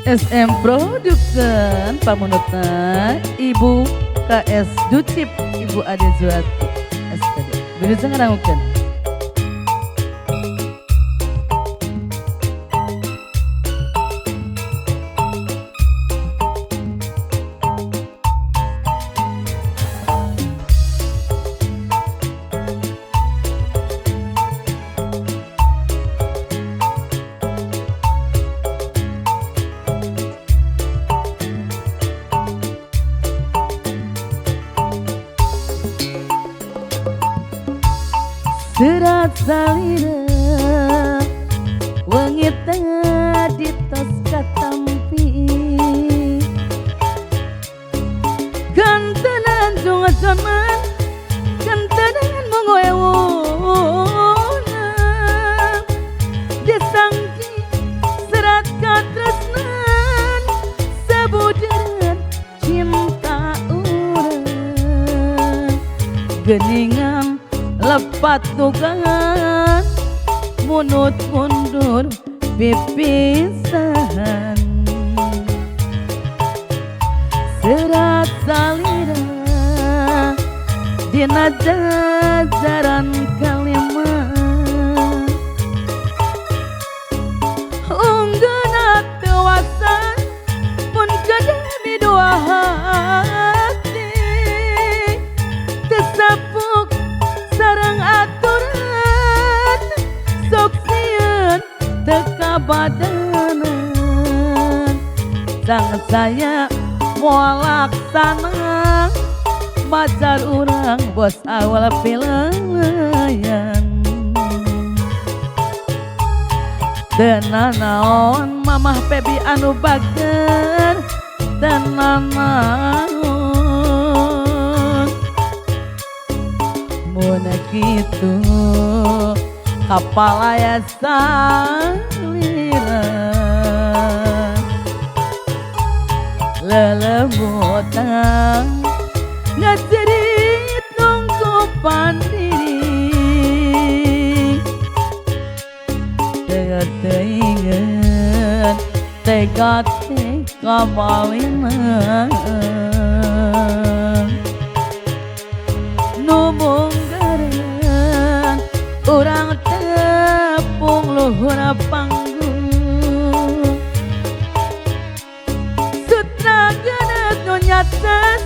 SM Production pamunutna Ibu KS Ducip Ibu Ade Zuati SPD berusaha ngarangukeun. Serat salira wengi tengah di tos katampi kantenan junga zaman kantenan mongoewona disangki serat katresnan sabuderan cinta urang geningan lepat tukangan munut mundur pipisahan serat salira dina jajaran kalimat unggeuna tewasan mun kademi dua hati tesapuk sareng aturan sok sieun teka badanan sang saya moal laksana majar urang bos awal pelayan tenan naon mamah pebi anu bager tenan naon mun kitu kapalaya salira lelemutan ngacerit nunggu pandiri teinget tega mawinan numung urang tepung luhur panggung sutra genet nu nyatet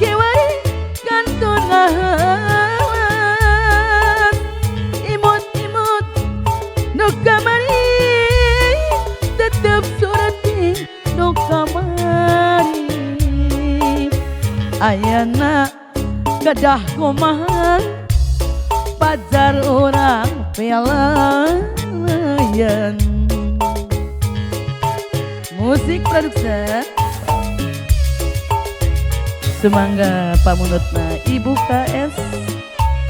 kiwari kantun ngahawas imut-imut nu kamari tetep surati nu kamari ayana kedah kumahan pajar orang pelayan musik production semangga pamunutna Ibu KS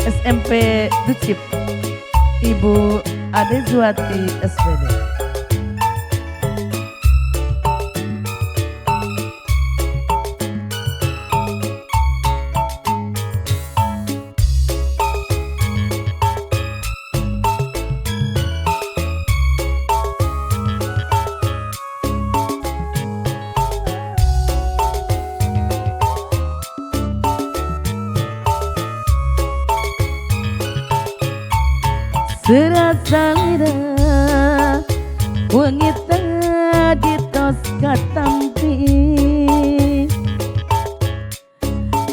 SMP Ducip Ibu Ade Zuati SPD. Serat salira wengi tengah di tos katampi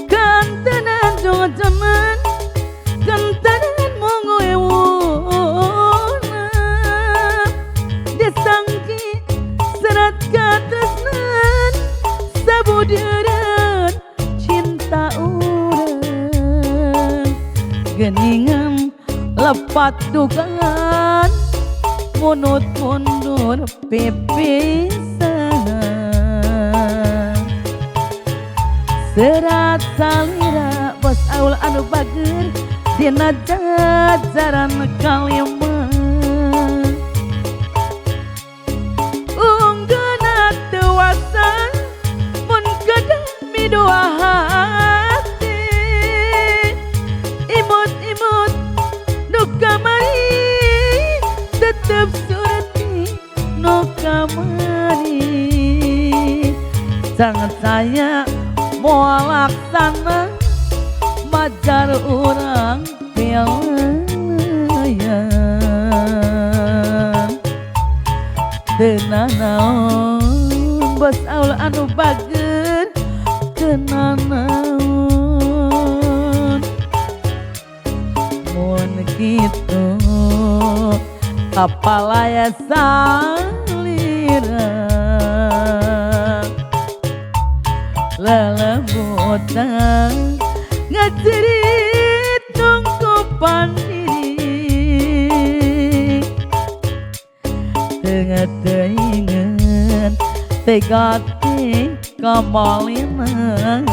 kantenan junga zaman kantenan mongoewona disangki serat katresnan sabuderan cinta urang geningan lepat dugaan munut mundur pipisahan serat salira bos aul anu bager dina jajaran kalimat unggeuna tewasan mun kademi dua hati imut-imut nu kamari tetep surati nu kamari sangat saya mau laksana majar orang pelayan tenanaon bos aul anu bager kenanaon mun kitu kapalaya salira lelembutang ngacerit tungkupan diri tengah teingan tegati kamalina